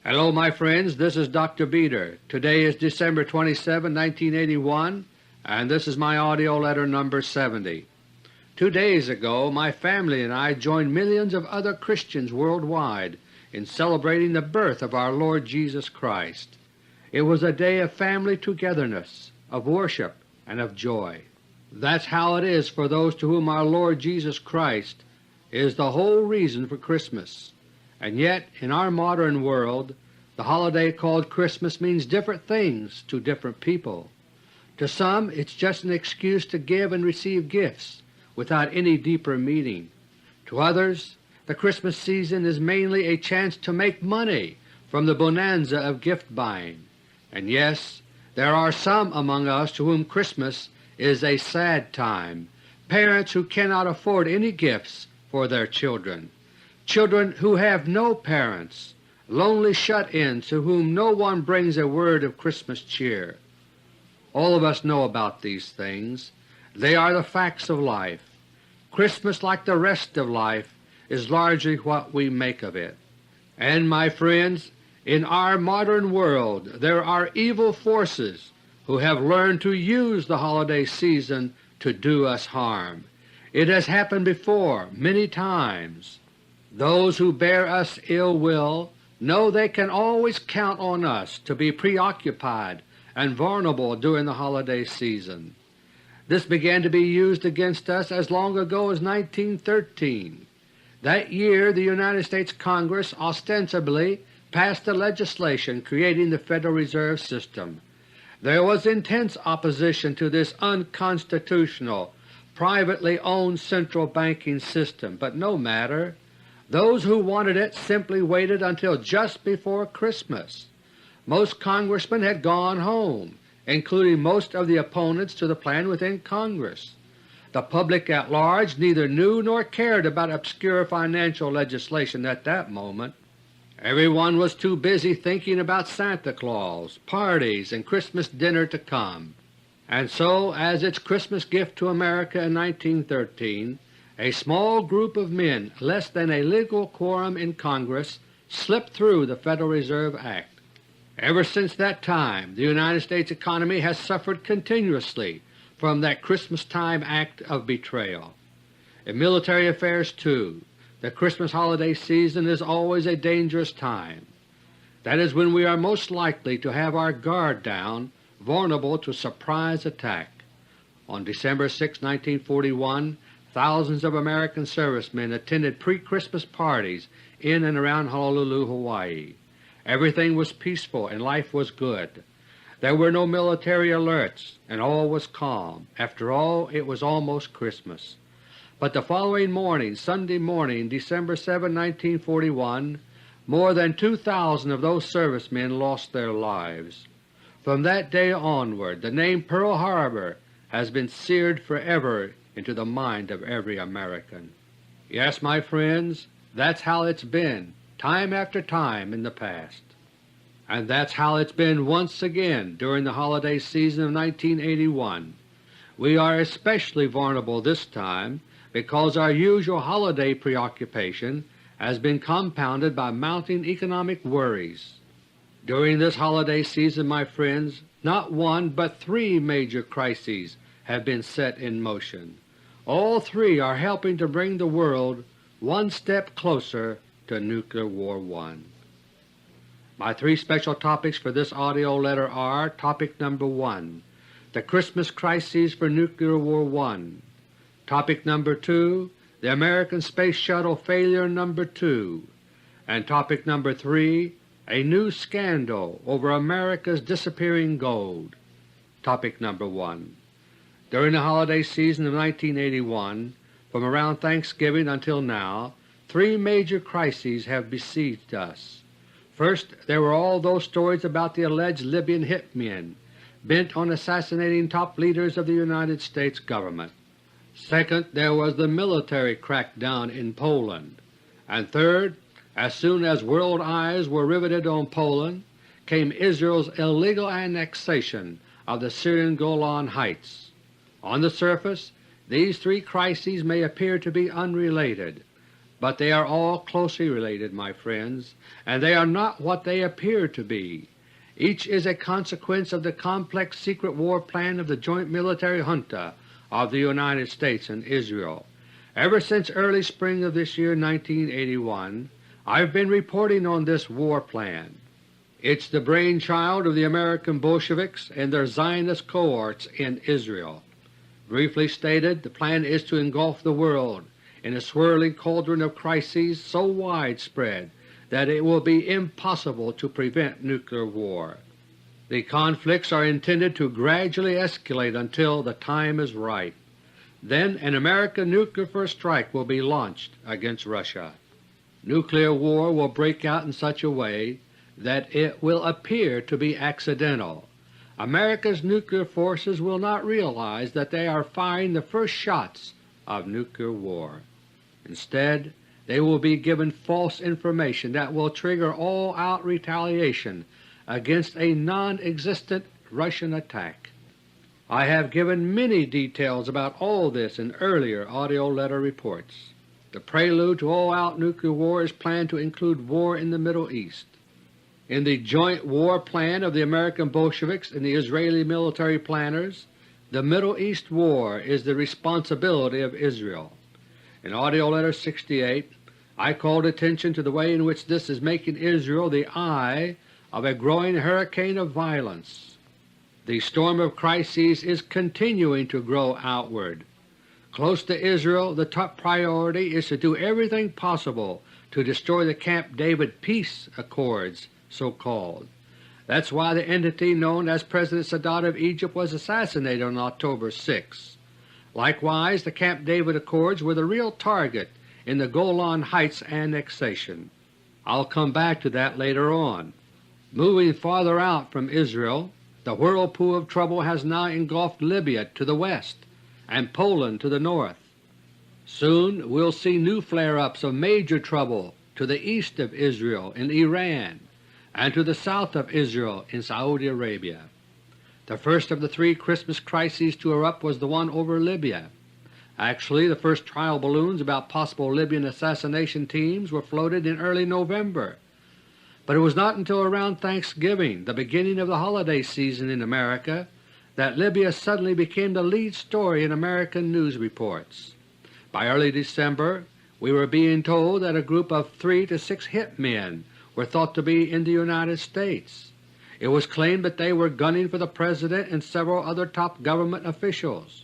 Hello my friends, this is Dr. Beter. Today is December 27, 1981, and this is my AUDIO LETTER No. 70. 2 days ago my family and I joined millions of other Christians worldwide in celebrating the birth of our Lord Jesus Christ. It was a day of family togetherness, of worship, and of joy. That's how it is for those to whom our Lord Jesus Christ is the whole reason for Christmas. And yet in our modern world the holiday called Christmas means different things to different people. To some it's just an excuse to give and receive gifts without any deeper meaning. To others the Christmas season is mainly a chance to make money from the bonanza of gift buying. And yes, there are some among us to whom Christmas is a sad time, parents who cannot afford any gifts for their children, children who have no parents, lonely shut-ins to whom no one brings a word of Christmas cheer. All of us know about these things. They are the facts of life. Christmas, like the rest of life, is largely what we make of it. And my friends, in our modern world there are evil forces who have learned to use the holiday season to do us harm. It has happened before many times. Those who bear us ill will know they can always count on us to be preoccupied and vulnerable during the holiday season. This began to be used against us as long ago as 1913. That year the United States Congress ostensibly passed the legislation creating the Federal Reserve System. There was intense opposition to this unconstitutional, privately owned central banking system, but no matter. Those who wanted it simply waited until just before Christmas. Most congressmen had gone home, including most of the opponents to the plan within Congress. The public at large neither knew nor cared about obscure financial legislation at that moment. Everyone was too busy thinking about Santa Claus, parties, and Christmas dinner to come. And so, as its Christmas gift to America in 1913, a small group of men, less than a legal quorum in Congress, slipped through the Federal Reserve Act. Ever since that time the United States economy has suffered continuously from that Christmas-time act of betrayal. In military affairs, too, the Christmas holiday season is always a dangerous time. That is when we are most likely to have our guard down, vulnerable to surprise attack. On December 6, 1941, thousands of American servicemen attended pre-Christmas parties in and around Honolulu, Hawaii. Everything was peaceful and life was good. There were no military alerts and all was calm. After all, it was almost Christmas. But the following morning, Sunday morning, December 7, 1941, more than 2,000 of those servicemen lost their lives. From that day onward the name Pearl Harbor has been seared forever into the mind of every American. Yes, my friends, that's how it's been time after time in the past. And that's how it's been once again during the holiday season of 1981. We are especially vulnerable this time because our usual holiday preoccupation has been compounded by mounting economic worries. During this holiday season, my friends, not one but 3 major crises have been set in motion. All 3 are helping to bring the world one step closer to Nuclear War I. My 3 special topics for this AUDIO letter are: Topic number 1, the Christmas crises for Nuclear War I. Topic number 2, the American Space Shuttle failure number 2. And Topic number 3, a new scandal over America's disappearing gold. Topic number 1. During the holiday season of 1981, from around Thanksgiving until now, 3 major crises have besieged us. First, there were all those stories about the alleged Libyan hitmen bent on assassinating top leaders of the United States government. Second, there was the military crackdown in Poland. And third, as soon as world eyes were riveted on Poland, came Israel's illegal annexation of the Syrian Golan Heights. On the surface, these 3 crises may appear to be unrelated, but they are all closely related, my friends, and they are not what they appear to be. Each is a consequence of the complex secret war plan of the joint military junta of the United States and Israel. Ever since early spring of this year 1981, I've been reporting on this war plan. It's the brainchild of the American Bolsheviks and their Zionist cohorts in Israel. Briefly stated, the plan is to engulf the world in a swirling cauldron of crises so widespread that it will be impossible to prevent nuclear war. The conflicts are intended to gradually escalate until the time is right. Then an American nuclear first strike will be launched against Russia. Nuclear war will break out in such a way that it will appear to be accidental. America's nuclear forces will not realize that they are firing the first shots of nuclear war. Instead, they will be given false information that will trigger all-out retaliation against a non-existent Russian attack. I have given many details about all this in earlier AUDIO letter reports. The prelude to all-out nuclear war is planned to include war in the Middle East. In the joint war plan of the American Bolsheviks and the Israeli military planners, the Middle East war is the responsibility of Israel. In AUDIO letter 68, I called attention to the way in which this is making Israel the eye of a growing hurricane of violence. The storm of crises is continuing to grow outward. Close to Israel, the top priority is to do everything possible to destroy the Camp David peace accords, so-called. That's why the entity known as President Sadat of Egypt was assassinated on October 6. Likewise, the Camp David Accords were the real target in the Golan Heights annexation. I'll come back to that later on. Moving farther out from Israel, the whirlpool of trouble has now engulfed Libya to the west and Poland to the north. Soon we'll see new flare-ups of major trouble to the east of Israel in Iran and to the south of Israel in Saudi Arabia. The first of the three Christmas crises to erupt was the one over Libya. Actually, the first trial balloons about possible Libyan assassination teams were floated in early November. But it was not until around Thanksgiving, the beginning of the holiday season in America, that Libya suddenly became the lead story in American news reports. By early December, we were being told that a group of 3 to 6 hitmen were thought to be in the United States. It was claimed that they were gunning for the President and several other top government officials.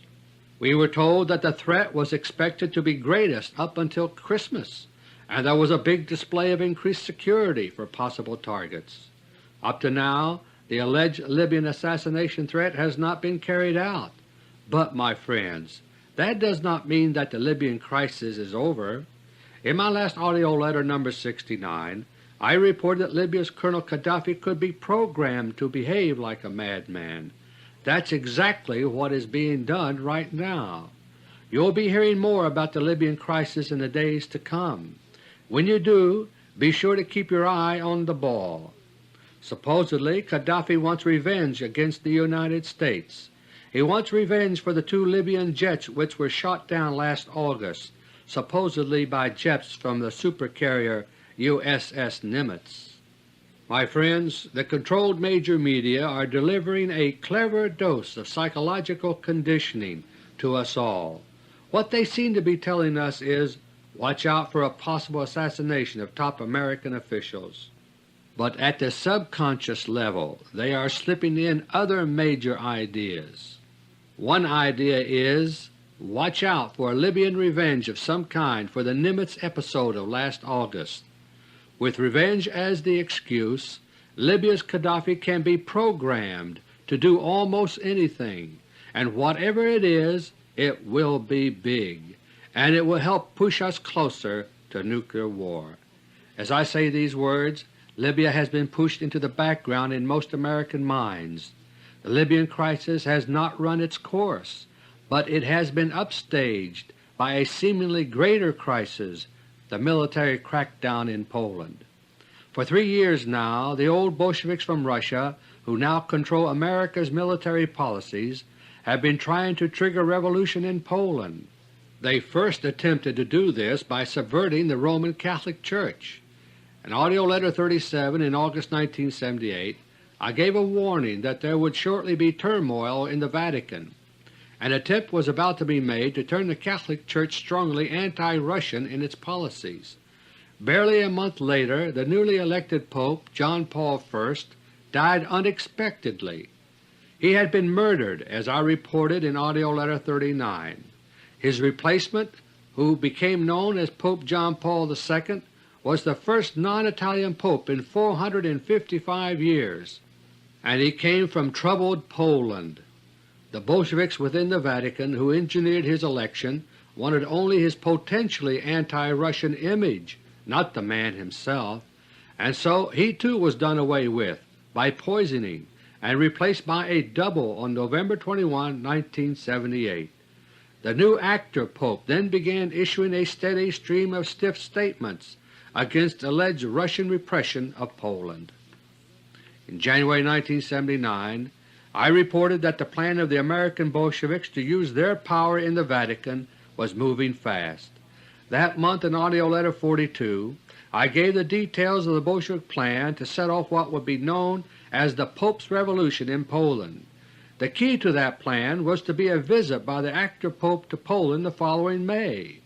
We were told that the threat was expected to be greatest up until Christmas, and there was a big display of increased security for possible targets. Up to now, the alleged Libyan assassination threat has not been carried out. But, my friends, that does not mean that the Libyan crisis is over. In my last AUDIO letter number 69, I reported that Libya's Colonel Gaddafi could be programmed to behave like a madman. That's exactly what is being done right now. You'll be hearing more about the Libyan crisis in the days to come. When you do, be sure to keep your eye on the ball. Supposedly, Gaddafi wants revenge against the United States. He wants revenge for the 2 Libyan jets which were shot down last August, supposedly by jets from the supercarrier USS Nimitz. My friends, the controlled major media are delivering a clever dose of psychological conditioning to us all. What they seem to be telling us is, watch out for a possible assassination of top American officials. But at the subconscious level they are slipping in other major ideas. One idea is, watch out for a Libyan revenge of some kind for the Nimitz episode of last August. With revenge as the excuse, Libya's Gaddafi can be programmed to do almost anything, and whatever it is, it will be big, and it will help push us closer to nuclear war. As I say these words, Libya has been pushed into the background in most American minds. The Libyan crisis has not run its course, but it has been upstaged by a seemingly greater crisis, the military crackdown in Poland. For 3 years now, the old Bolsheviks from Russia, who now control America's military policies, have been trying to trigger revolution in Poland. They first attempted to do this by subverting the Roman Catholic Church. In AUDIO LETTER No. 37 in August 1978, I gave a warning that there would shortly be turmoil in the Vatican. An attempt was about to be made to turn the Catholic Church strongly anti-Russian in its policies. Barely a month later, the newly elected Pope, John Paul I, died unexpectedly. He had been murdered, as I reported in AUDIO LETTER No. 39. His replacement, who became known as Pope John Paul II, was the first non-Italian Pope in 455 years, and he came from troubled Poland. The Bolsheviks within the Vatican who engineered his election wanted only his potentially anti-Russian image, not the man himself, and so he too was done away with by poisoning and replaced by a double on November 21, 1978. The new actor Pope then began issuing a steady stream of stiff statements against alleged Russian repression of Poland. In January 1979, I reported that the plan of the American Bolsheviks to use their power in the Vatican was moving fast. That month in AUDIO LETTER No. 42, I gave the details of the Bolshevik plan to set off what would be known as the Pope's Revolution in Poland. The key to that plan was to be a visit by the actor Pope to Poland the following May.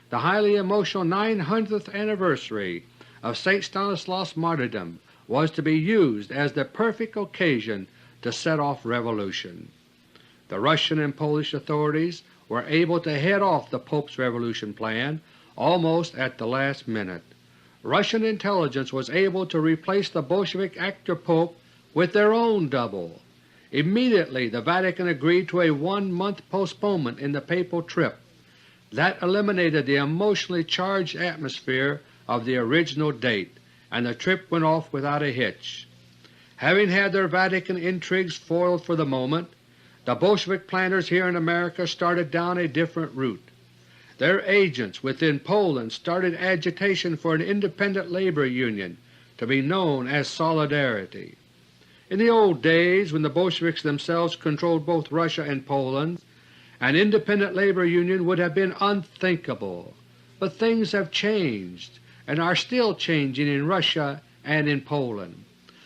The highly emotional 900th anniversary of St. Stanislaus' martyrdom was to be used as the perfect occasion to set off revolution. The Russian and Polish authorities were able to head off the Pope's revolution plan almost at the last minute. Russian intelligence was able to replace the Bolshevik actor Pope with their own double. Immediately the Vatican agreed to a 1-month postponement in the papal trip. That eliminated the emotionally charged atmosphere of the original date, and the trip went off without a hitch. Having had their Vatican intrigues foiled for the moment, the Bolshevik planners here in America started down a different route. Their agents within Poland started agitation for an independent labor union to be known as Solidarity. In the old days, when the Bolsheviks themselves controlled both Russia and Poland, an independent labor union would have been unthinkable. But things have changed and are still changing in Russia and in Poland.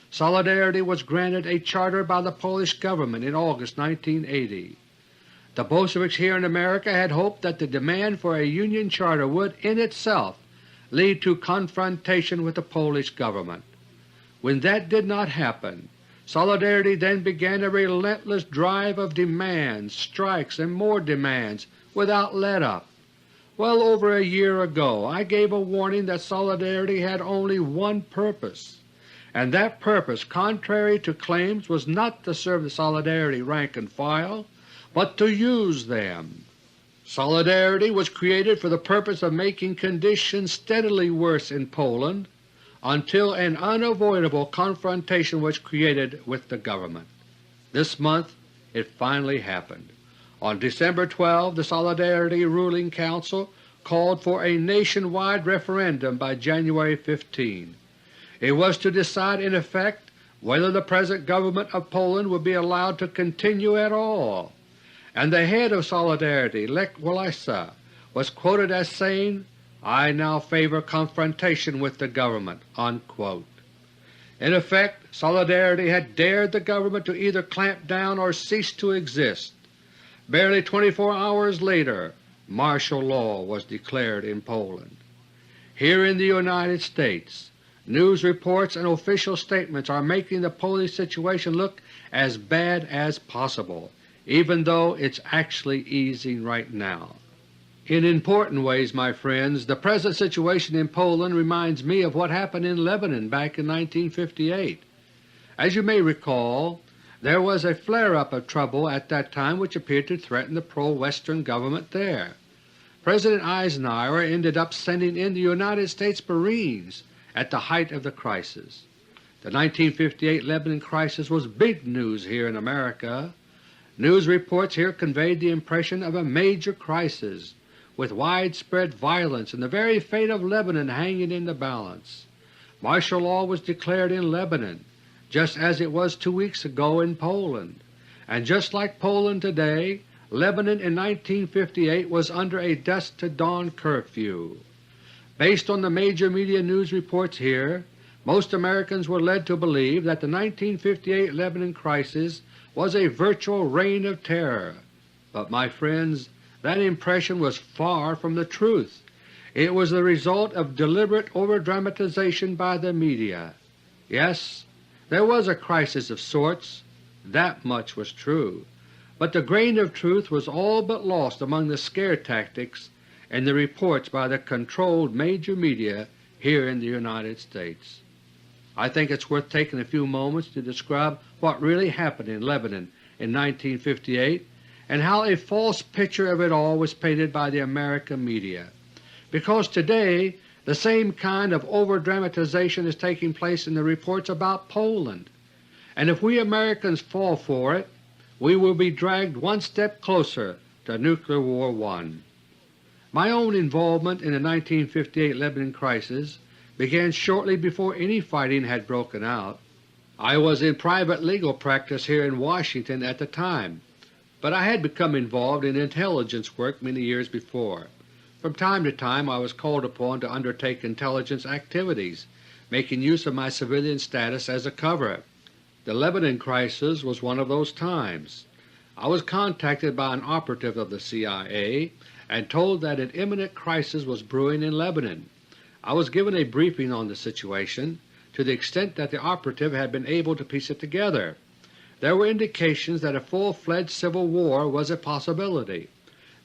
Solidarity was granted a charter by the Polish government in August 1980. The Bolsheviks here in America had hoped that the demand for a Union charter would in itself lead to confrontation with the Polish government. When that did not happen, Solidarity then began a relentless drive of demands, strikes, and more demands without let-up. Well over a year ago I gave a warning that Solidarity had only one purpose, and that purpose, contrary to claims, was not to serve the Solidarity rank and file, but to use them. Solidarity was created for the purpose of making conditions steadily worse in Poland until an unavoidable confrontation was created with the government. This month it finally happened. On December 12, the Solidarity Ruling Council called for a nationwide referendum by January 15. It was to decide in effect whether the present government of Poland would be allowed to continue at all, and the head of Solidarity, Lech Walesa, was quoted as saying, "I now favor confrontation with the government." Unquote. In effect, Solidarity had dared the government to either clamp down or cease to exist. Barely 24 hours later, martial law was declared in Poland. Here in the United States, news reports and official statements are making the Polish situation look as bad as possible, even though it's actually easing right now. In important ways, my friends, the present situation in Poland reminds me of what happened in Lebanon back in 1958. As you may recall, there was a flare-up of trouble at that time which appeared to threaten the pro-Western government there. President Eisenhower ended up sending in the United States Marines at the height of the crisis. The 1958 Lebanon crisis was big news here in America. News reports here conveyed the impression of a major crisis, with widespread violence and the very fate of Lebanon hanging in the balance. Martial law was declared in Lebanon, just as it was 2 weeks ago in Poland, and just like Poland today, Lebanon in 1958 was under a dusk to dawn curfew. Based on the major media news reports here, most Americans were led to believe that the 1958 Lebanon crisis was a virtual reign of terror. But my friends, that impression was far from the truth. It was the result of deliberate overdramatization by the media. Yes, there was a crisis of sorts, that much was true, but the grain of truth was all but lost among the scare tactics and the reports by the controlled major media here in the United States. I think it's worth taking a few moments to describe what really happened in Lebanon in 1958 and how a false picture of it all was painted by the American media, because today the same kind of overdramatization is taking place in the reports about Poland, and if we Americans fall for it, we will be dragged one step closer to Nuclear War I. My own involvement in the 1958 Lebanon crisis began shortly before any fighting had broken out. I was in private legal practice here in Washington at the time, but I had become involved in intelligence work many years before. From time to time I was called upon to undertake intelligence activities, making use of my civilian status as a cover. The Lebanon crisis was one of those times. I was contacted by an operative of the CIA and told that an imminent crisis was brewing in Lebanon. I was given a briefing on the situation to the extent that the operative had been able to piece it together. There were indications that a full-fledged civil war was a possibility.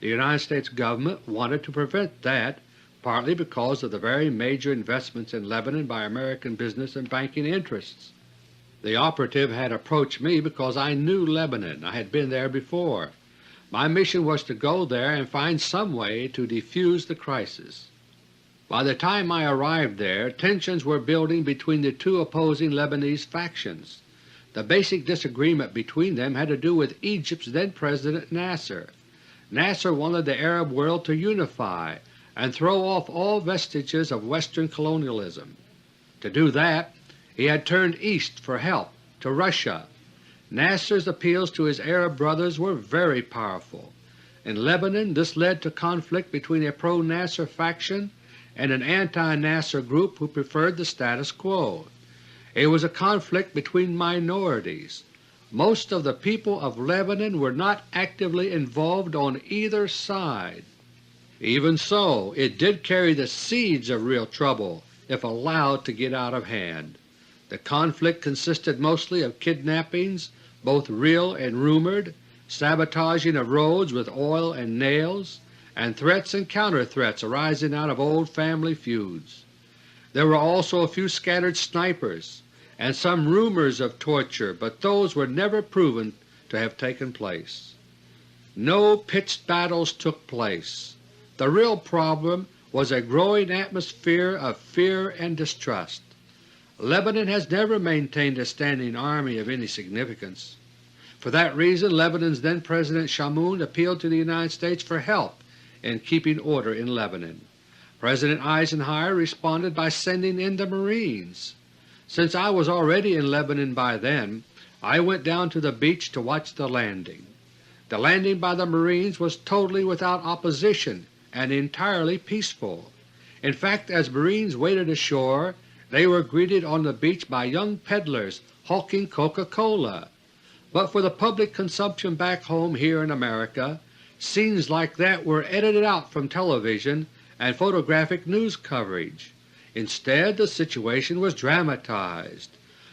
The United States government wanted to prevent that, partly because of the very major investments in Lebanon by American business and banking interests. The operative had approached me because I knew Lebanon. I had been there before. My mission was to go there and find some way to defuse the crisis. By the time I arrived there, tensions were building between the two opposing Lebanese factions. The basic disagreement between them had to do with Egypt's then-President Nasser. Nasser wanted the Arab world to unify and throw off all vestiges of Western colonialism. To do that, he had turned east for help, to Russia. Nasser's appeals to his Arab brothers were very powerful. In Lebanon this led to conflict between a pro-Nasser faction and an anti-Nasser group who preferred the status quo. It was a conflict between minorities. Most of the people of Lebanon were not actively involved on either side. Even so, it did carry the seeds of real trouble if allowed to get out of hand. The conflict consisted mostly of kidnappings, both real and rumored, sabotaging of roads with oil and nails, and threats and counter-threats arising out of old family feuds. There were also a few scattered snipers and some rumors of torture, but those were never proven to have taken place. No pitched battles took place. The real problem was a growing atmosphere of fear and distrust. Lebanon has never maintained a standing army of any significance. For that reason Lebanon's then-President Chamoun appealed to the United States for help in keeping order in Lebanon. President Eisenhower responded by sending in the Marines. Since I was already in Lebanon by then, I went down to the beach to watch the landing. The landing by the Marines was totally without opposition and entirely peaceful. In fact, as Marines waded ashore, they were greeted on the beach by young peddlers hawking Coca-Cola. But for the public consumption back home here in America, scenes like that were edited out from television and photographic news coverage. Instead, the situation was dramatized.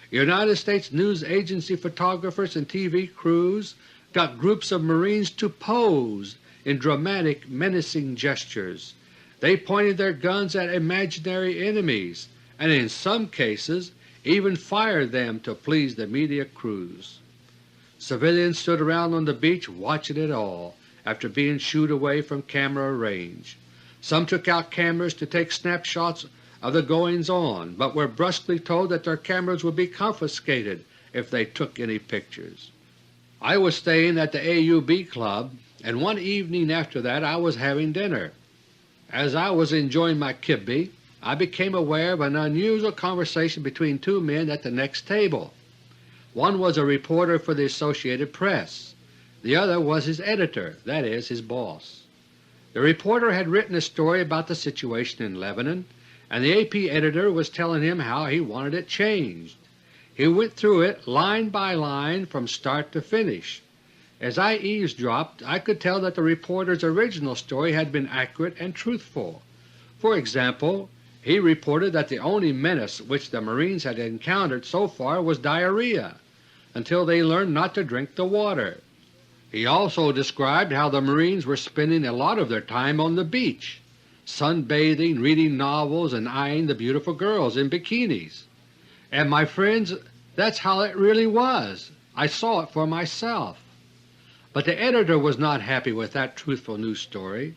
United States news agency photographers and TV crews got groups of Marines to pose in dramatic, menacing gestures. They pointed their guns at imaginary enemies and in some cases even fired them to please the media crews. Civilians stood around on the beach watching it all after being shooed away from camera range. Some took out cameras to take snapshots of the goings-on, but were brusquely told that their cameras would be confiscated if they took any pictures. I was staying at the AUB Club, and one evening after that I was having dinner. As I was enjoying my kibbe, I became aware of an unusual conversation between two men at the next table. One was a reporter for the Associated Press. The other was his editor, that is, his boss. The reporter had written a story about the situation in Lebanon, and the AP editor was telling him how he wanted it changed. He went through it line by line from start to finish. As I eavesdropped, I could tell that the reporter's original story had been accurate and truthful. For example, he reported that the only menace which the Marines had encountered so far was diarrhea, until they learned not to drink the water. He also described how the Marines were spending a lot of their time on the beach, sunbathing, reading novels, and eyeing the beautiful girls in bikinis. And my friends, that's how it really was. I saw it for myself. But the editor was not happy with that truthful news story.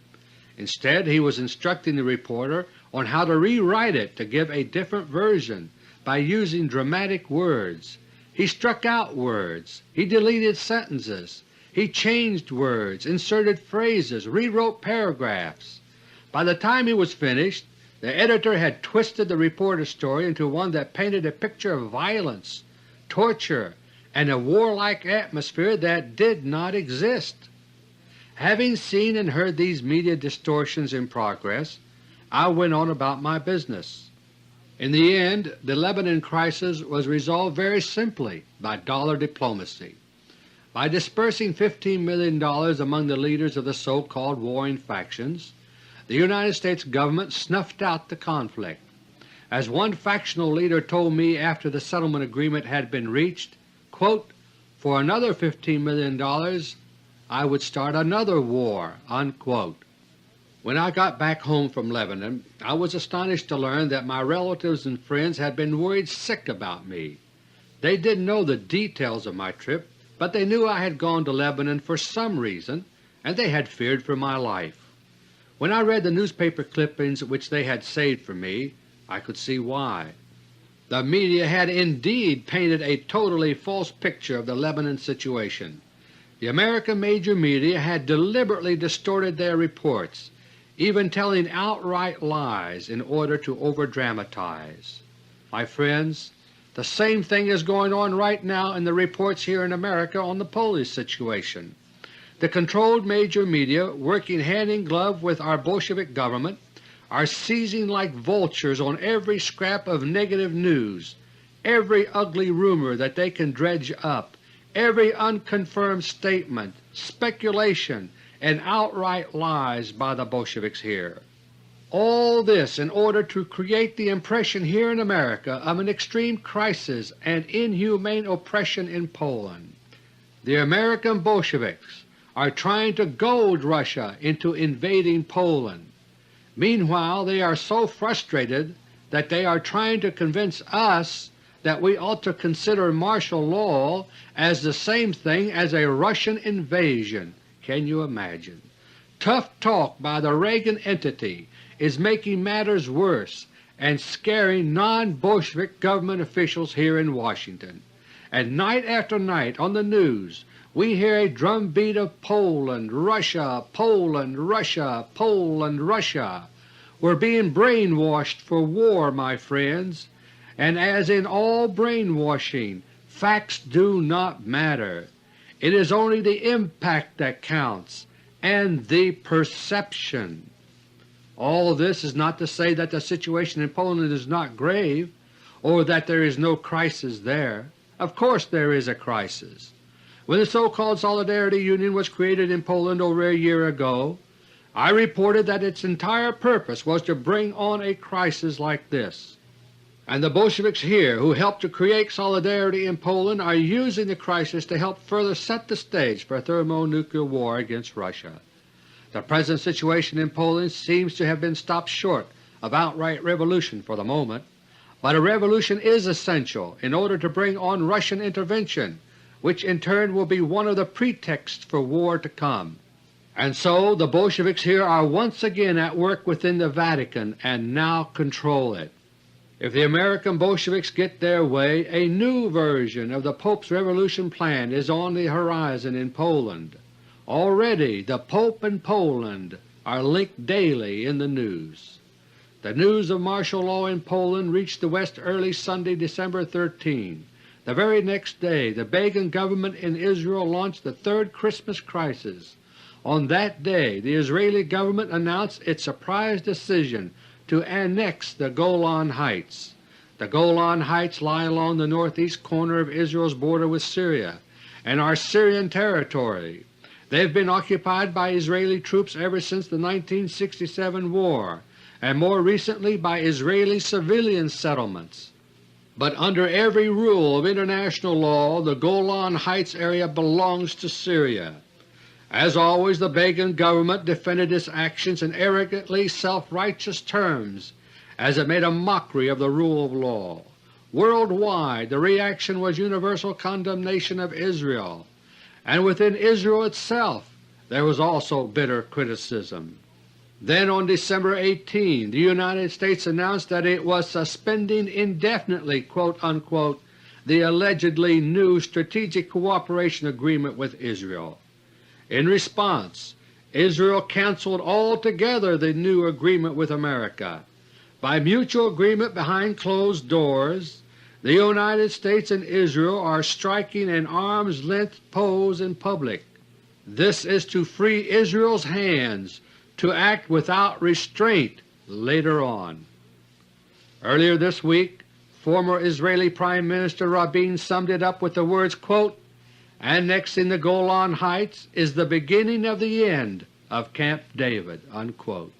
Instead, he was instructing the reporter on how to rewrite it to give a different version by using dramatic words. He struck out words, he deleted sentences, he changed words, inserted phrases, rewrote paragraphs. By the time he was finished, the editor had twisted the reporter's story into one that painted a picture of violence, torture, and a warlike atmosphere that did not exist. Having seen and heard these media distortions in progress, I went on about my business. In the end, the Lebanon crisis was resolved very simply by dollar diplomacy. By dispersing $15 million among the leaders of the so-called warring factions, the United States government snuffed out the conflict. As one factional leader told me after the settlement agreement had been reached, quote, "For another $15 million I would start another war." Unquote. When I got back home from Lebanon, I was astonished to learn that my relatives and friends had been worried sick about me. They didn't know the details of my trip, but they knew I had gone to Lebanon for some reason, and they had feared for my life. When I read the newspaper clippings which they had saved for me, I could see why. The media had indeed painted a totally false picture of the Lebanon situation. The American major media had deliberately distorted their reports, even telling outright lies in order to overdramatize. My friends, the same thing is going on right now in the reports here in America on the Polish situation. The controlled major media, working hand-in-glove with our Bolshevik government, are seizing like vultures on every scrap of negative news, every ugly rumor that they can dredge up, every unconfirmed statement, speculation, and outright lies by the Bolsheviks here. All this in order to create the impression here in America of an extreme crisis and inhumane oppression in Poland. The American Bolsheviks are trying to goad Russia into invading Poland. Meanwhile, they are so frustrated that they are trying to convince us that we ought to consider martial law as the same thing as a Russian invasion. Can you imagine? Tough talk by the Reagan entity is making matters worse and scaring non-Bolshevik government officials here in Washington. And night after night on the news we hear a drumbeat of Poland, Russia, Poland, Russia, Poland, Russia. We're being brainwashed for war, my friends, and as in all brainwashing, facts do not matter. It is only the impact that counts, and the perception. All this is not to say that the situation in Poland is not grave, or that there is no crisis there. Of course there is a crisis. When the so-called Solidarity Union was created in Poland over a year ago, I reported that its entire purpose was to bring on a crisis like this. And the Bolsheviks here who helped to create Solidarity in Poland are using the crisis to help further set the stage for a thermonuclear war against Russia. The present situation in Poland seems to have been stopped short of outright revolution for the moment, but a revolution is essential in order to bring on Russian intervention, which in turn will be one of the pretexts for war to come. And so the Bolsheviks here are once again at work within the Vatican and now control it. If the American Bolsheviks get their way, a new version of the Pope's revolution plan is on the horizon in Poland. Already the Pope and Poland are linked daily in the news. The news of martial law in Poland reached the West early Sunday, December 13. The very next day the Begin government in Israel launched the third Christmas crisis. On that day the Israeli government announced its surprise decision to annex the Golan Heights. The Golan Heights lie along the northeast corner of Israel's border with Syria and are Syrian territory. They have been occupied by Israeli troops ever since the 1967 war, and more recently by Israeli civilian settlements. But under every rule of international law the Golan Heights area belongs to Syria. As always, the Begin government defended its actions in arrogantly self-righteous terms as it made a mockery of the rule of law. Worldwide the reaction was universal condemnation of Israel, and within Israel itself there was also bitter criticism. Then on December 18, the United States announced that it was suspending indefinitely quote-unquote, the allegedly new Strategic Cooperation Agreement with Israel. In response, Israel canceled altogether the new agreement with America. By mutual agreement behind closed doors, the United States and Israel are striking an arm's-length pose in public. This is to free Israel's hands to act without restraint later on. Earlier this week, former Israeli Prime Minister Rabin summed it up with the words, quote, "Annexing the Golan Heights is the beginning of the end of Camp David." Unquote.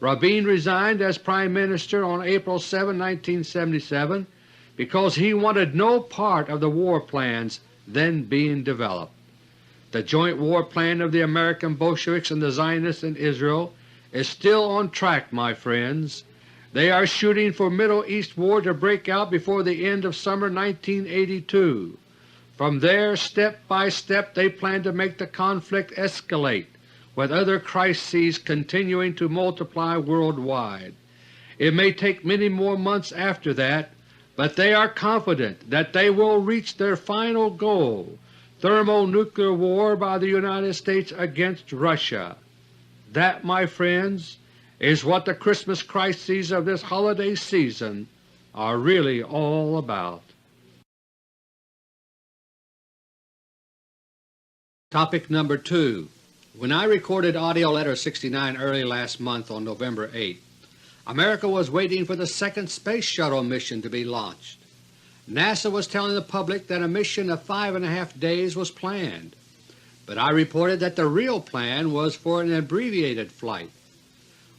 Rabin resigned as Prime Minister on April 7, 1977 because he wanted no part of the war plans then being developed. The joint war plan of the American Bolsheviks and the Zionists in Israel is still on track, my friends. They are shooting for Middle East war to break out before the end of summer 1982. From there, step by step, they plan to make the conflict escalate, with other crises continuing to multiply worldwide. It may take many more months after that, but they are confident that they will reach their final goal, thermonuclear war by the United States against Russia. That, my friends, is what the Christmas crises of this holiday season are really all about. Topic number 2. When I recorded AUDIO LETTER 69 early last month on November 8, America was waiting for the second Space Shuttle mission to be launched. NASA was telling the public that a mission of 5.5 days was planned, but I reported that the real plan was for an abbreviated flight.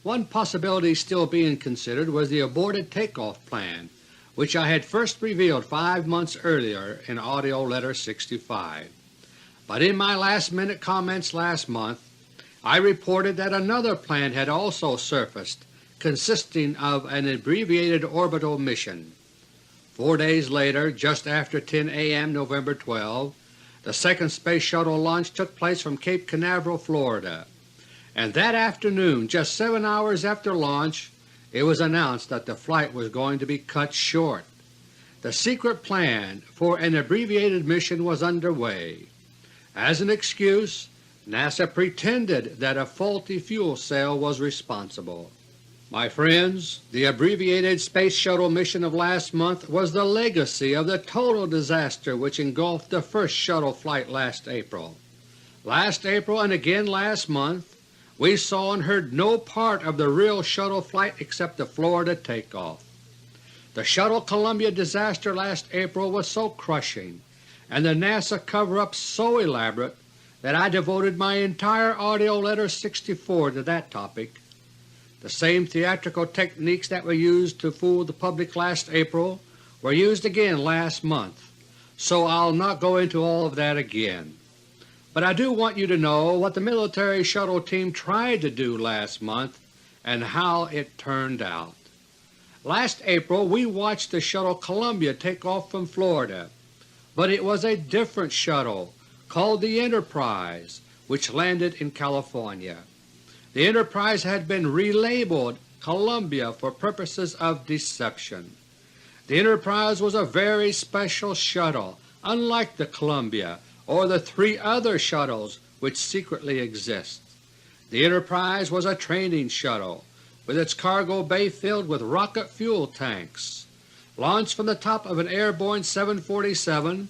One possibility still being considered was the aborted takeoff plan, which I had first revealed 5 months earlier in AUDIO LETTER 65. But in my last-minute comments last month, I reported that another plan had also surfaced consisting of an abbreviated orbital mission. 4 days later, just after 10 a.m. November 12, the second Space Shuttle launch took place from Cape Canaveral, Florida, and that afternoon, just 7 hours after launch, it was announced that the flight was going to be cut short. The secret plan for an abbreviated mission was underway. As an excuse, NASA pretended that a faulty fuel cell was responsible. My friends, the abbreviated Space Shuttle mission of last month was the legacy of the total disaster which engulfed the first shuttle flight last April. Last April and again last month, we saw and heard no part of the real shuttle flight except the Florida takeoff. The Shuttle Columbia disaster last April was so crushing, and the NASA cover-up so elaborate, that I devoted my entire AUDIO LETTER 64 to that topic. The same theatrical techniques that were used to fool the public last April were used again last month, so I'll not go into all of that again. But I do want you to know what the military shuttle team tried to do last month and how it turned out. Last April we watched the Shuttle Columbia take off from Florida, but it was a different shuttle called the Enterprise which landed in California. The Enterprise had been relabeled Columbia for purposes of deception. The Enterprise was a very special shuttle, unlike the Columbia or the 3 other shuttles which secretly exist. The Enterprise was a training shuttle with its cargo bay filled with rocket fuel tanks. Launched from the top of an airborne 747,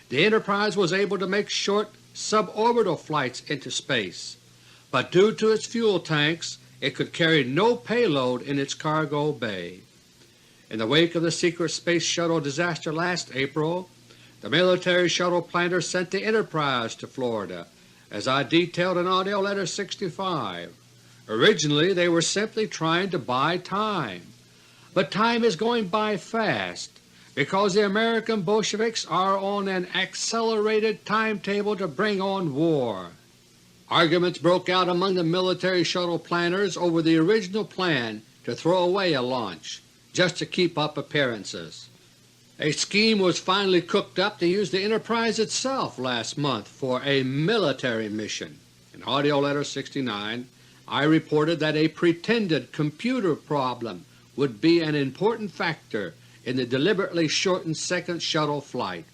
the Enterprise was able to make short suborbital flights into space, but due to its fuel tanks it could carry no payload in its cargo bay. In the wake of the secret Space Shuttle disaster last April, the military shuttle planners sent the Enterprise to Florida, as I detailed in AUDIO LETTER 65. Originally they were simply trying to buy time, but time is going by fast because the American Bolsheviks are on an accelerated timetable to bring on war. Arguments broke out among the military shuttle planners over the original plan to throw away a launch just to keep up appearances. A scheme was finally cooked up to use the Enterprise itself last month for a military mission. In AUDIO LETTER 69 I reported that a pretended computer problem would be an important factor in the deliberately shortened second shuttle flight.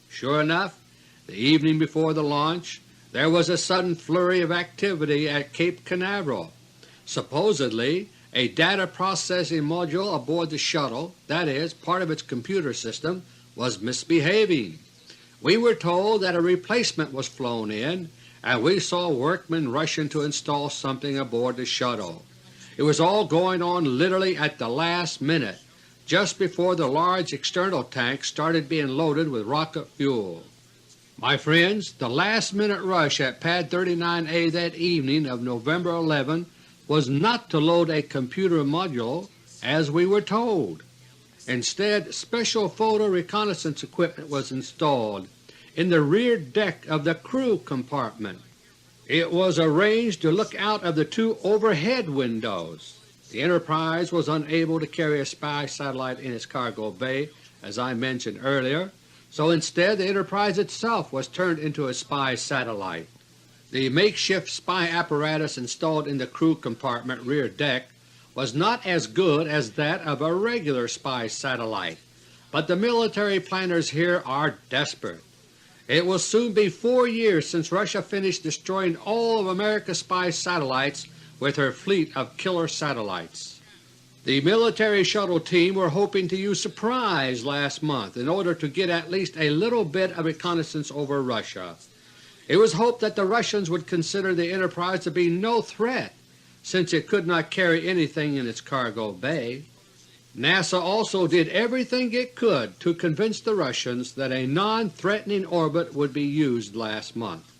Sure enough, the evening before the launch there was a sudden flurry of activity at Cape Canaveral. Supposedly a data processing module aboard the shuttle, that is, part of its computer system, was misbehaving. We were told that a replacement was flown in, and we saw workmen rushing to install something aboard the shuttle. It was all going on literally at the last minute, just before the large external tanks started being loaded with rocket fuel. My friends, the last-minute rush at Pad 39A that evening of November 11 was not to load a computer module as we were told. Instead, special photo reconnaissance equipment was installed in the rear deck of the crew compartment. It was arranged to look out of the two overhead windows. The Enterprise was unable to carry a spy satellite in its cargo bay, as I mentioned earlier, so instead the Enterprise itself was turned into a spy satellite. The makeshift spy apparatus installed in the crew compartment rear deck was not as good as that of a regular spy satellite, but the military planners here are desperate. It will soon be 4 years since Russia finished destroying all of America's spy satellites with her fleet of killer satellites. The military shuttle team were hoping to use surprise last month in order to get at least a little bit of reconnaissance over Russia. It was hoped that the Russians would consider the Enterprise to be no threat, since it could not carry anything in its cargo bay. NASA also did everything it could to convince the Russians that a non-threatening orbit would be used last month.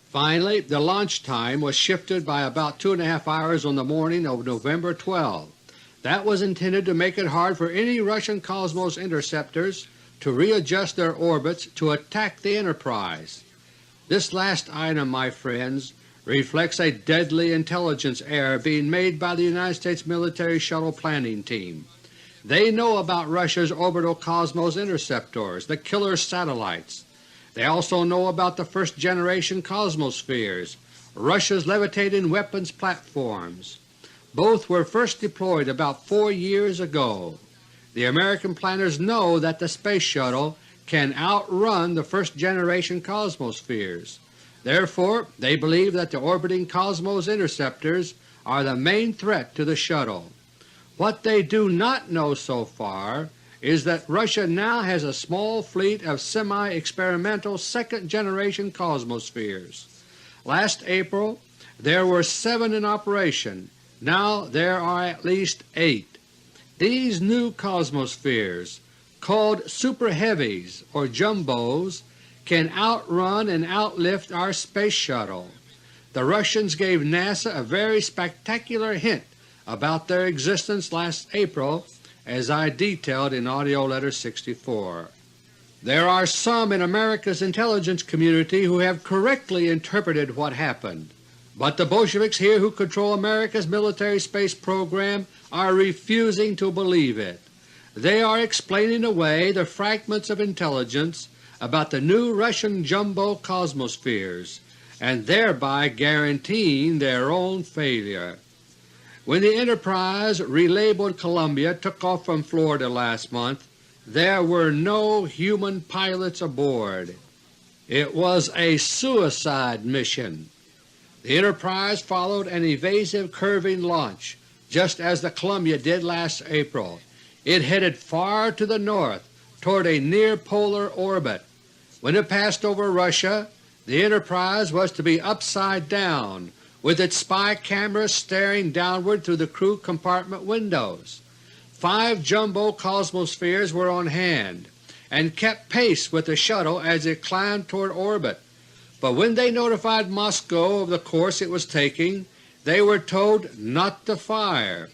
Finally, the launch time was shifted by about 2.5 hours on the morning of November 12. That was intended to make it hard for any Russian Cosmos interceptors to readjust their orbits to attack the Enterprise. This last item, my friends, reflects a deadly intelligence error being made by the United States military shuttle planning team. They know about Russia's orbital Cosmos interceptors, the killer satellites. They also know about the first-generation Cosmospheres, Russia's levitating weapons platforms. Both were first deployed about 4 years ago. The American planners know that the Space Shuttle can outrun the first-generation Cosmospheres. Therefore, they believe that the orbiting Cosmos interceptors are the main threat to the shuttle. What they do not know so far is that Russia now has a small fleet of semi-experimental second-generation Cosmospheres. Last April there were 7 in operation. Now there are at least 8. These new Cosmospheres, called Super Heavies or Jumbos, can outrun and outlift our Space Shuttle. The Russians gave NASA a very spectacular hint about their existence last April, as I detailed in AUDIO LETTER 64. There are some in America's intelligence community who have correctly interpreted what happened, but the Bolsheviks here who control America's military space program are refusing to believe it. They are explaining away the fragments of intelligence about the new Russian jumbo Cosmospheres, and thereby guaranteeing their own failure. When the Enterprise, relabeled Columbia, took off from Florida last month, there were no human pilots aboard. It was a suicide mission. The Enterprise followed an evasive curving launch, just as the Columbia did last April. It headed far to the north toward a near-polar orbit. When it passed over Russia, the Enterprise was to be upside down, with its spy cameras staring downward through the crew compartment windows. 5 jumbo cosmospheres were on hand and kept pace with the shuttle as it climbed toward orbit, but when they notified Moscow of the course it was taking, they were told not to fire.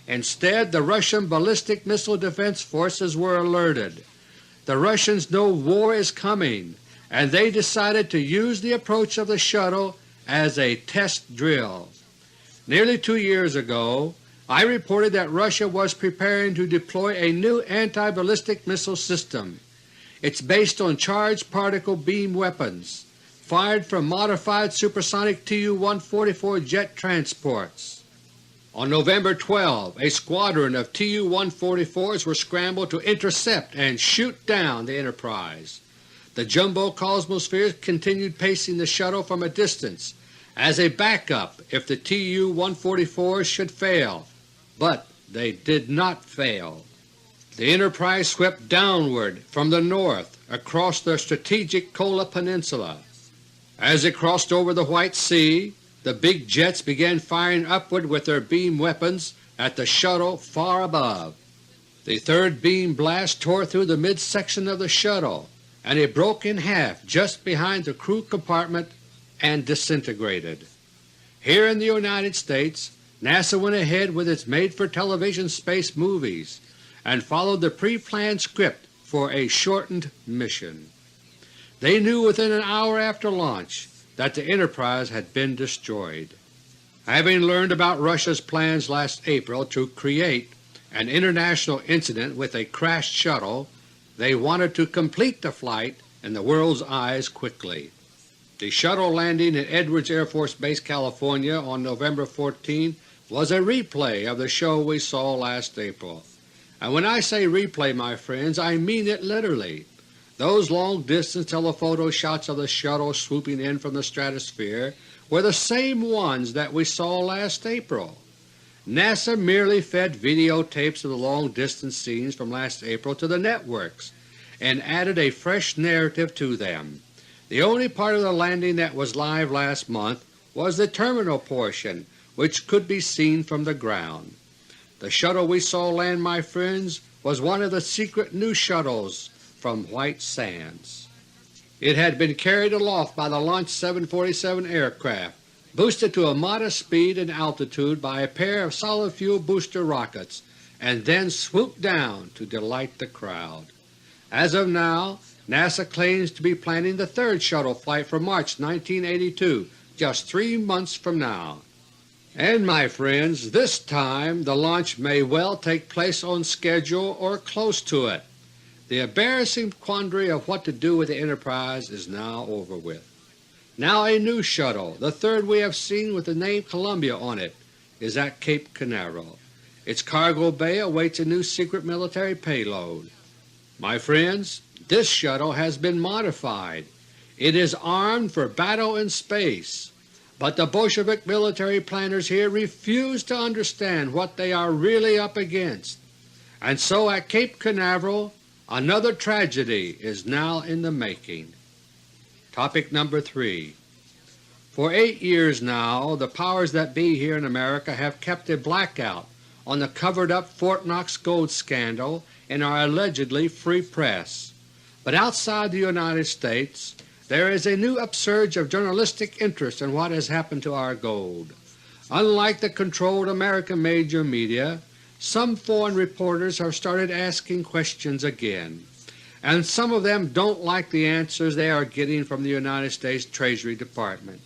Instead, the Russian ballistic missile defense forces were alerted. The Russians know war is coming, and they decided to use the approach of the shuttle as a test drill. Nearly 2 years ago, I reported that Russia was preparing to deploy a new anti-ballistic missile system. It's based on charged particle beam weapons, fired from modified supersonic Tu-144 jet transports. On November 12, a squadron of Tu-144s were scrambled to intercept and shoot down the Enterprise. The jumbo cosmospheres continued pacing the shuttle from a distance as a backup if the Tu-144s should fail, but they did not fail. The Enterprise swept downward from the north across the strategic Kola Peninsula. As it crossed over the White Sea, the big jets began firing upward with their beam weapons at the shuttle far above. The third beam blast tore through the midsection of the shuttle, and it broke in half just behind the crew compartment and disintegrated. Here in the United States, NASA went ahead with its made-for-television space movies and followed the pre-planned script for a shortened mission. They knew within an hour after launch that the Enterprise had been destroyed. Having learned about Russia's plans last April to create an international incident with a crashed shuttle, they wanted to complete the flight in the world's eyes quickly. The shuttle landing at Edwards Air Force Base, California on November 14 was a replay of the show we saw last April. And when I say replay, my friends, I mean it literally. Those long-distance telephoto shots of the shuttle swooping in from the stratosphere were the same ones that we saw last April. NASA merely fed videotapes of the long-distance scenes from last April to the networks and added a fresh narrative to them. The only part of the landing that was live last month was the terminal portion, which could be seen from the ground. The shuttle we saw land, my friends, was one of the secret new shuttles from White Sands. It had been carried aloft by the Launch 747 aircraft, boosted to a modest speed and altitude by a pair of solid-fuel booster rockets, and then swooped down to delight the crowd. As of now, NASA claims to be planning the third shuttle flight for March 1982, just 3 months from now. And my friends, this time the launch may well take place on schedule or close to it. The embarrassing quandary of what to do with the Enterprise is now over with. Now a new shuttle, the third we have seen with the name Columbia on it, is at Cape Canaveral. Its cargo bay awaits a new secret military payload. My friends, this shuttle has been modified. It is armed for battle in space. But the Bolshevik military planners here refuse to understand what they are really up against. And so at Cape Canaveral another tragedy is now in the making. Topic number 3. For 8 years now the powers that be here in America have kept a blackout on the covered-up Fort Knox gold scandal in our allegedly free press. But outside the United States there is a new upsurge of journalistic interest in what has happened to our gold. Unlike the controlled American major media, some foreign reporters have started asking questions again, and some of them don't like the answers they are getting from the United States Treasury Department.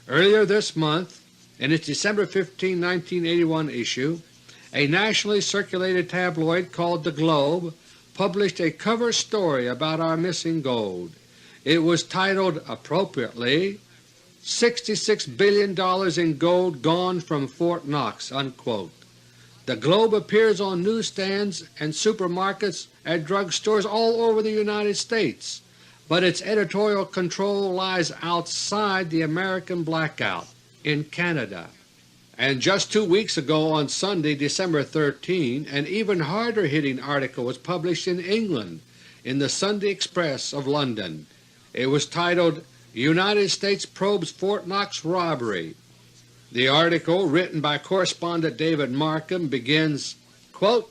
Earlier this month, in its December 15, 1981 issue, a nationally circulated tabloid called The Globe published a cover story about our missing gold. It was titled appropriately, "$66 billion in gold gone from Fort Knox." Unquote. The Globe appears on newsstands and supermarkets at drugstores all over the United States, but its editorial control lies outside the American blackout, in Canada. And just 2 weeks ago on Sunday, December 13, an even harder-hitting article was published in England in the Sunday Express of London. It was titled, "United States Probes Fort Knox Robbery." The article, written by correspondent David Markham, begins, quote,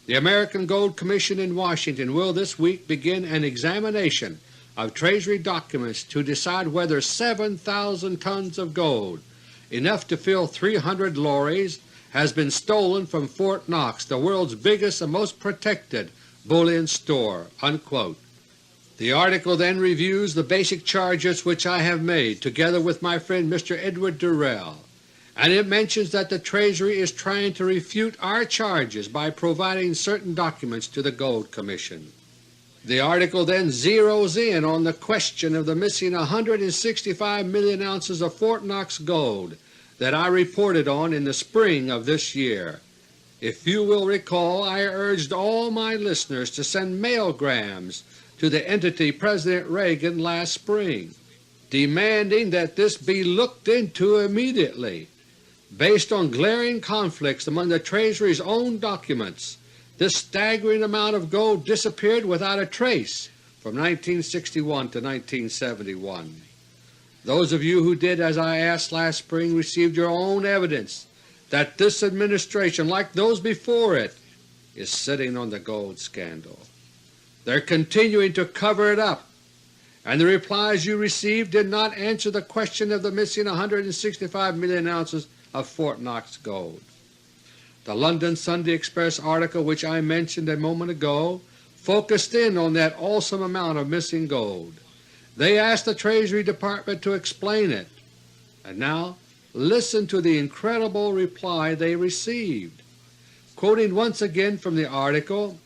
"The American Gold Commission in Washington will this week begin an examination of Treasury documents to decide whether 7,000 tons of gold, enough to fill 300 lorries, has been stolen from Fort Knox, the world's biggest and most protected bullion store." Unquote. The article then reviews the basic charges which I have made together with my friend Mr. Edward Durrell, and it mentions that the Treasury is trying to refute our charges by providing certain documents to the Gold Commission. The article then zeroes in on the question of the missing 165 million ounces of Fort Knox gold that I reported on in the spring of this year. If you will recall, I urged all my listeners to send mailgrams to the entity President Reagan last spring, demanding that this be looked into immediately. Based on glaring conflicts among the Treasury's own documents, this staggering amount of gold disappeared without a trace from 1961 to 1971. Those of you who did as I asked last spring received your own evidence that this administration, like those before it, is sitting on the gold scandal. They're continuing to cover it up, and the replies you received did not answer the question of the missing 165 million ounces of Fort Knox gold. The London Sunday Express article which I mentioned a moment ago focused in on that awesome amount of missing gold. They asked the Treasury Department to explain it, and now listen to the incredible reply they received. Quoting once again from the article,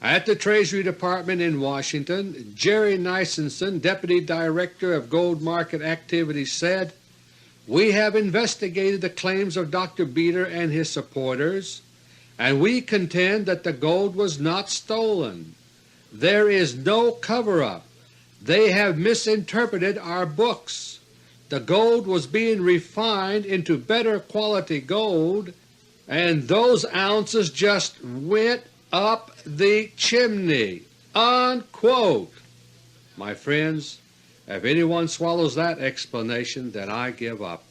"At the Treasury Department in Washington, Jerry Nisenson, Deputy Director of Gold Market Activities, said, 'We have investigated the claims of Dr. Beter and his supporters, and we contend that the gold was not stolen. There is no cover-up. They have misinterpreted our books. The gold was being refined into better quality gold, and those ounces just went up the chimney.'" Unquote. My friends, if anyone swallows that explanation, then I give up.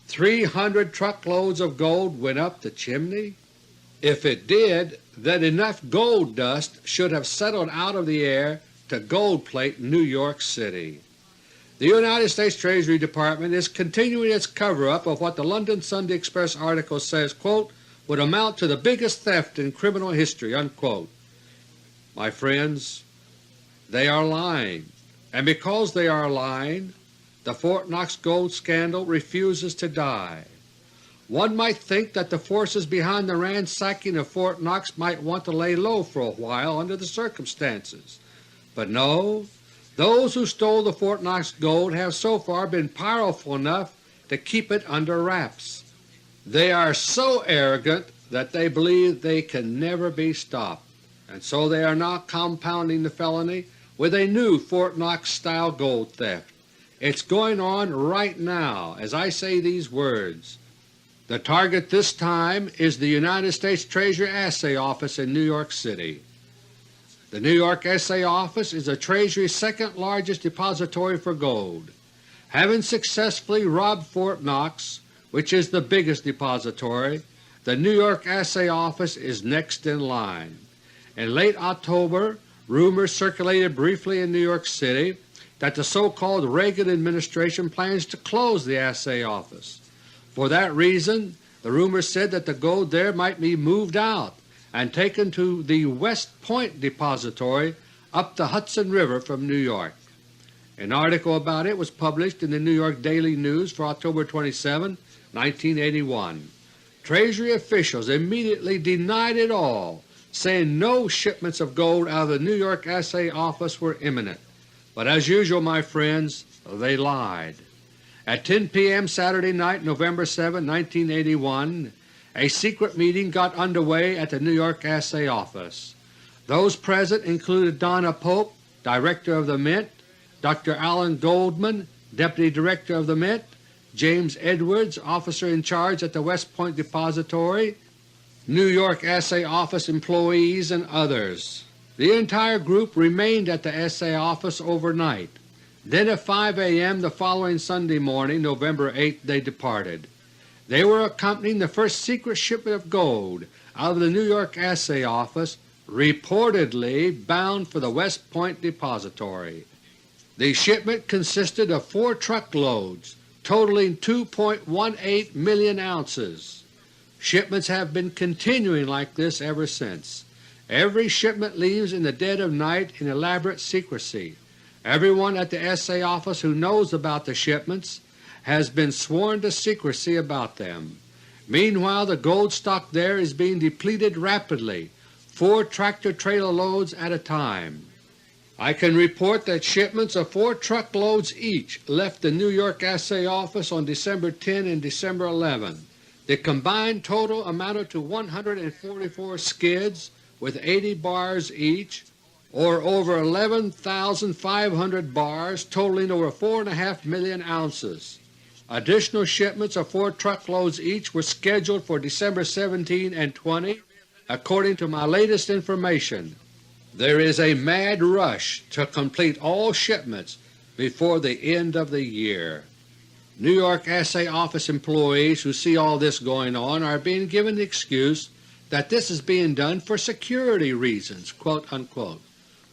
300 truckloads of gold went up the chimney? If it did, then enough gold dust should have settled out of the air to gold plate New York City. The United States Treasury Department is continuing its cover-up of what the London Sunday Express article says, quote, "would amount to the biggest theft in criminal history." Unquote. My friends, they are lying, and because they are lying, the Fort Knox gold scandal refuses to die. One might think that the forces behind the ransacking of Fort Knox might want to lay low for a while under the circumstances, but no, those who stole the Fort Knox gold have so far been powerful enough to keep it under wraps. They are so arrogant that they believe they can never be stopped, and so they are now compounding the felony with a new Fort Knox-style gold theft. It's going on right now as I say these words. The target this time is the United States Treasury Assay Office in New York City. The New York Assay Office is the Treasury's second largest depository for gold. Having successfully robbed Fort Knox, which is the biggest depository, the New York Assay Office is next in line. In late October, rumors circulated briefly in New York City that the so-called Reagan administration plans to close the Assay Office. For that reason, the rumors said that the gold there might be moved out and taken to the West Point Depository up the Hudson River from New York. An article about it was published in the New York Daily News for October 27, 1981. Treasury officials immediately denied it all, saying no shipments of gold out of the New York Assay Office were imminent. But as usual, my friends, they lied. At 10 p.m. Saturday night, November 7, 1981, a secret meeting got underway at the New York Assay Office. Those present included Donna Pope, Director of the Mint, Dr. Alan Goldman, Deputy Director of the Mint, James Edwards, officer in charge at the West Point Depository, New York Assay Office employees, and others. The entire group remained at the Assay Office overnight. Then at 5 a.m. the following Sunday morning, November 8th, they departed. They were accompanying the first secret shipment of gold out of the New York Assay Office, reportedly bound for the West Point Depository. The shipment consisted of 4 truckloads totaling 2.18 million ounces. Shipments have been continuing like this ever since. Every shipment leaves in the dead of night in elaborate secrecy. Everyone at the Assay Office who knows about the shipments has been sworn to secrecy about them. Meanwhile the gold stock there is being depleted rapidly, 4 tractor-trailer loads at a time. I can report that shipments of 4 truckloads each left the New York Assay Office on December 10 and December 11. The combined total amounted to 144 skids with 80 bars each, or over 11,500 bars totaling over 4.5 million ounces. Additional shipments of 4 truckloads each were scheduled for December 17 and 20, according to my latest information. There is a mad rush to complete all shipments before the end of the year. New York Assay Office employees who see all this going on are being given the excuse that this is being done for security reasons, quote unquote.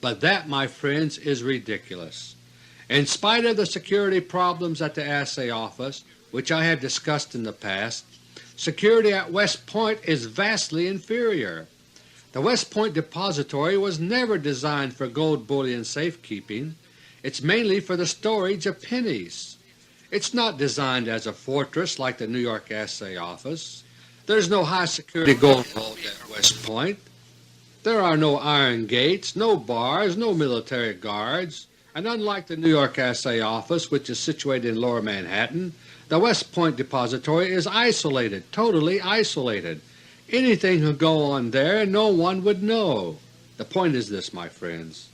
But that, my friends, is ridiculous. In spite of the security problems at the Assay Office, which I have discussed in the past, security at West Point is vastly inferior. The West Point Depository was never designed for gold bullion safekeeping. It's mainly for the storage of pennies. It's not designed as a fortress like the New York Assay Office. There's no high-security gold vault at West Point. There are no iron gates, no bars, no military guards, and unlike the New York Assay Office, which is situated in Lower Manhattan, the West Point Depository is isolated, totally isolated. Anything could go on there and no one would know. The point is this, my friends.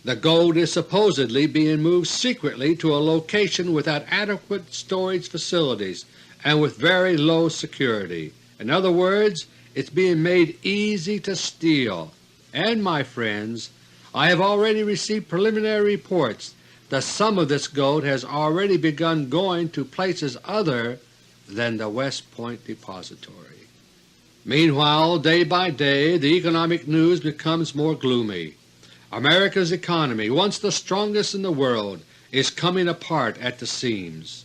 The gold is supposedly being moved secretly to a location without adequate storage facilities and with very low security. In other words, it's being made easy to steal. And, my friends, I have already received preliminary reports that some of this gold has already begun going to places other than the West Point Depository. Meanwhile, day by day the economic news becomes more gloomy. America's economy, once the strongest in the world, is coming apart at the seams.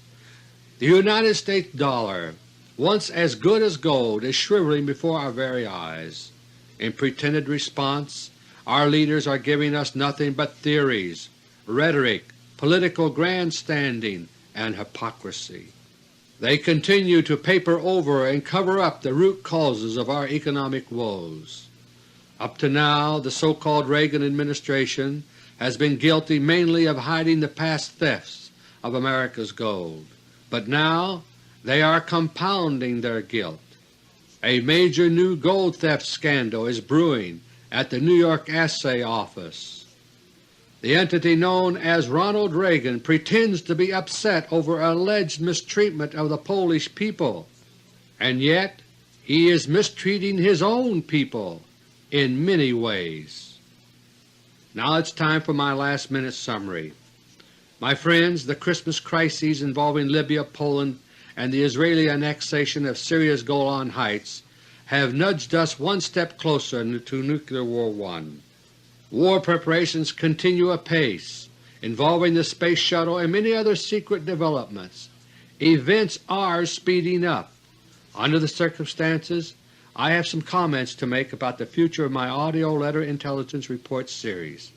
The United States dollar, once as good as gold, is shriveling before our very eyes. In pretended response, our leaders are giving us nothing but theories, rhetoric, political grandstanding, and hypocrisy. They continue to paper over and cover up the root causes of our economic woes. Up to now, the so-called Reagan administration has been guilty mainly of hiding the past thefts of America's gold, but now they are compounding their guilt. A major new gold theft scandal is brewing at the New York Assay Office. The entity known as Ronald Reagan pretends to be upset over alleged mistreatment of the Polish people, and yet he is mistreating his own people in many ways. Now it's time for my last-minute summary. My friends, the Christmas crises involving Libya, Poland, and the Israeli annexation of Syria's Golan Heights have nudged us one step closer to Nuclear War I. War preparations continue apace, involving the Space Shuttle and many other secret developments. Events are speeding up. Under the circumstances, I have some comments to make about the future of my AUDIO LETTER Intelligence Report series.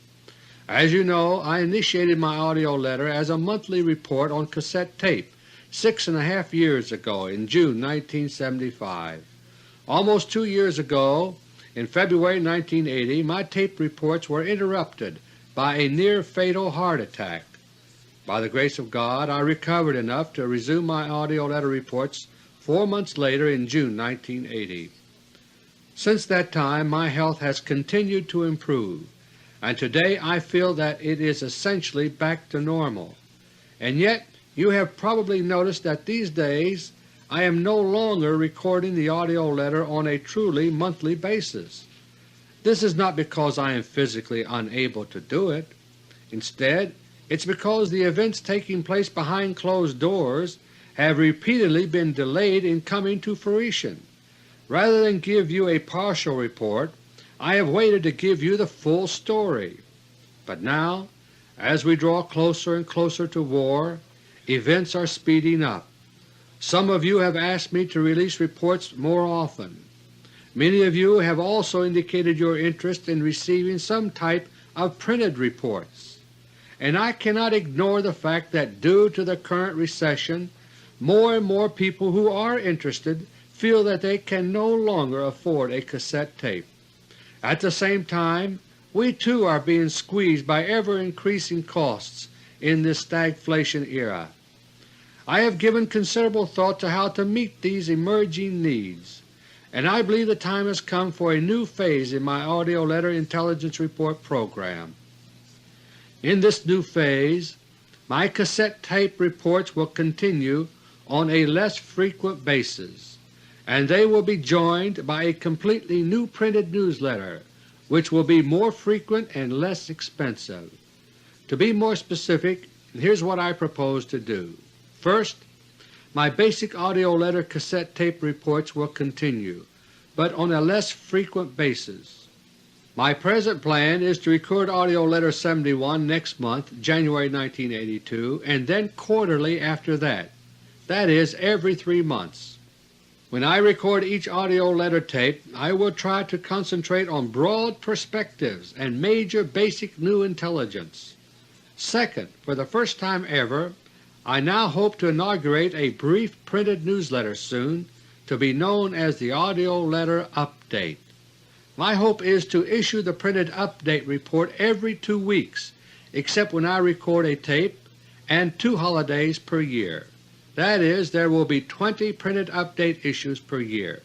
As you know, I initiated my AUDIO LETTER as a monthly report on cassette tape 6.5 years ago in June 1975. Almost 2 years ago, in February 1980, my tape reports were interrupted by a near-fatal heart attack. By the grace of God, I recovered enough to resume my AUDIO LETTER reports 4 months later in June 1980. Since that time my health has continued to improve, and today I feel that it is essentially back to normal. And yet You have probably noticed that these days I am no longer recording the audio letter on a truly monthly basis. This is not because I am physically unable to do it. Instead, it's because the events taking place behind closed doors have repeatedly been delayed in coming to fruition. Rather than give you a partial report, I have waited to give you the full story. But now, as we draw closer and closer to war, events are speeding up. Some of you have asked me to release reports more often. Many of you have also indicated your interest in receiving some type of printed reports. And I cannot ignore the fact that due to the current recession, more and more people who are interested feel that they can no longer afford a cassette tape. At the same time, we too are being squeezed by ever-increasing costs in this stagflation era. I have given considerable thought to how to meet these emerging needs, and I believe the time has come for a new phase in my AUDIO LETTER Intelligence Report program. In this new phase, my cassette tape reports will continue on a less frequent basis, and they will be joined by a completely new printed newsletter which will be more frequent and less expensive. To be more specific, here's what I propose to do. First, my basic audio letter cassette tape reports will continue, but on a less frequent basis. My present plan is to record AUDIO LETTER 71 next month, January 1982, and then quarterly after that is, every 3 months. When I record each audio letter tape, I will try to concentrate on broad perspectives and major basic new intelligence. Second, for the first time ever, I now hope to inaugurate a brief printed newsletter soon to be known as the AUDIO LETTER Update. My hope is to issue the printed update report every 2 weeks, except when I record a tape, and 2 holidays per year. That is, there will be 20 printed update issues per year.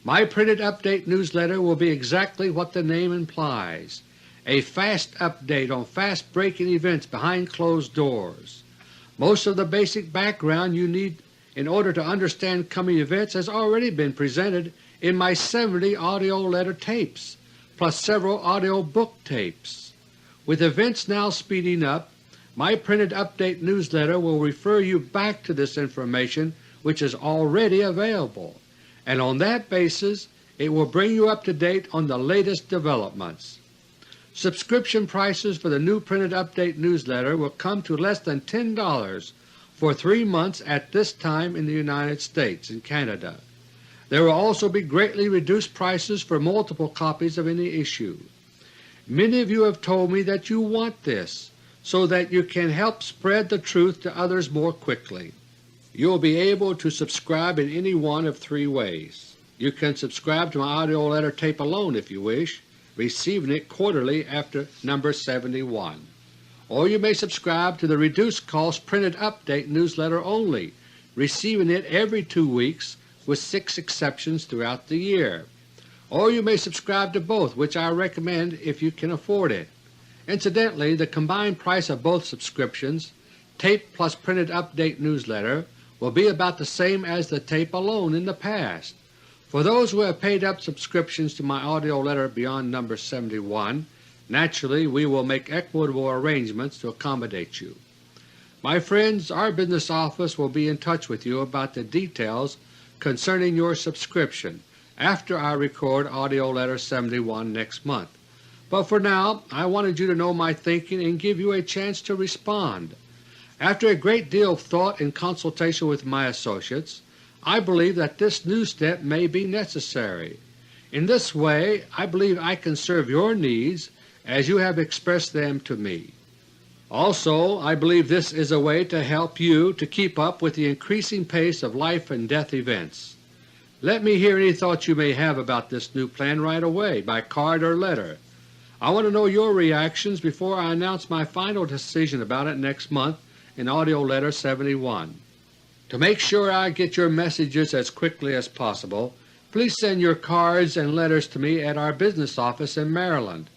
My printed update newsletter will be exactly what the name implies, a fast update on fast-breaking events behind closed doors. Most of the basic background you need in order to understand coming events has already been presented in my 70 audio letter tapes, plus several audio book tapes. With events now speeding up, my printed update newsletter will refer you back to this information which is already available, and on that basis it will bring you up to date on the latest developments. Subscription prices for the new printed update newsletter will come to less than $10 for 3 months at this time in the United States and Canada. There will also be greatly reduced prices for multiple copies of any issue. Many of you have told me that you want this so that you can help spread the truth to others more quickly. You will be able to subscribe in any one of 3 ways. You can subscribe to my audio letter tape alone if you wish, receiving it quarterly after number 71. Or you may subscribe to the reduced cost printed update newsletter only, receiving it every 2 weeks with 6 exceptions throughout the year. Or you may subscribe to both, which I recommend if you can afford it. Incidentally, the combined price of both subscriptions, tape plus printed update newsletter, will be about the same as the tape alone in the past. For those who have paid up subscriptions to my audio letter beyond number 71, naturally we will make equitable arrangements to accommodate you. My friends, our business office will be in touch with you about the details concerning your subscription after I record AUDIO LETTER 71 next month. But for now, I wanted you to know my thinking and give you a chance to respond. After a great deal of thought and consultation with my associates, I believe that this new step may be necessary. In this way I believe I can serve your needs as you have expressed them to me. Also, I believe this is a way to help you to keep up with the increasing pace of life and death events. Let me hear any thoughts you may have about this new plan right away, by card or letter. I want to know your reactions before I announce my final decision about it next month in AUDIO LETTER 71. To make sure I get your messages as quickly as possible, please send your cards and letters to me at our business office in Maryland.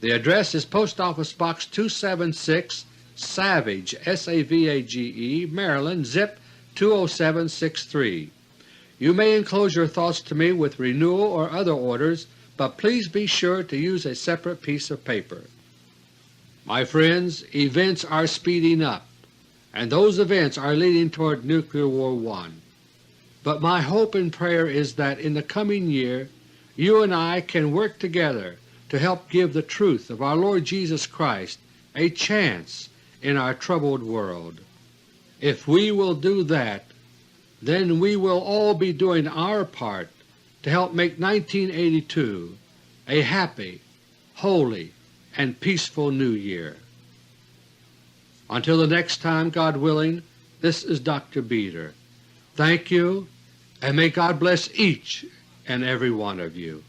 The address is Post Office Box 276, Savage, S-A-V-A-G-E, Maryland, zip 20763. You may enclose your thoughts to me with renewal or other orders, but please be sure to use a separate piece of paper. My friends, events are speeding up, and those events are leading toward Nuclear War I. But my hope and prayer is that in the coming year you and I can work together to help give the truth of our Lord Jesus Christ a chance in our troubled world. If we will do that, then we will all be doing our part to help make 1982 a happy, holy, and peaceful New Year. Until the next time, God willing, this is Dr. Beter. Thank you, and may God bless each and every one of you.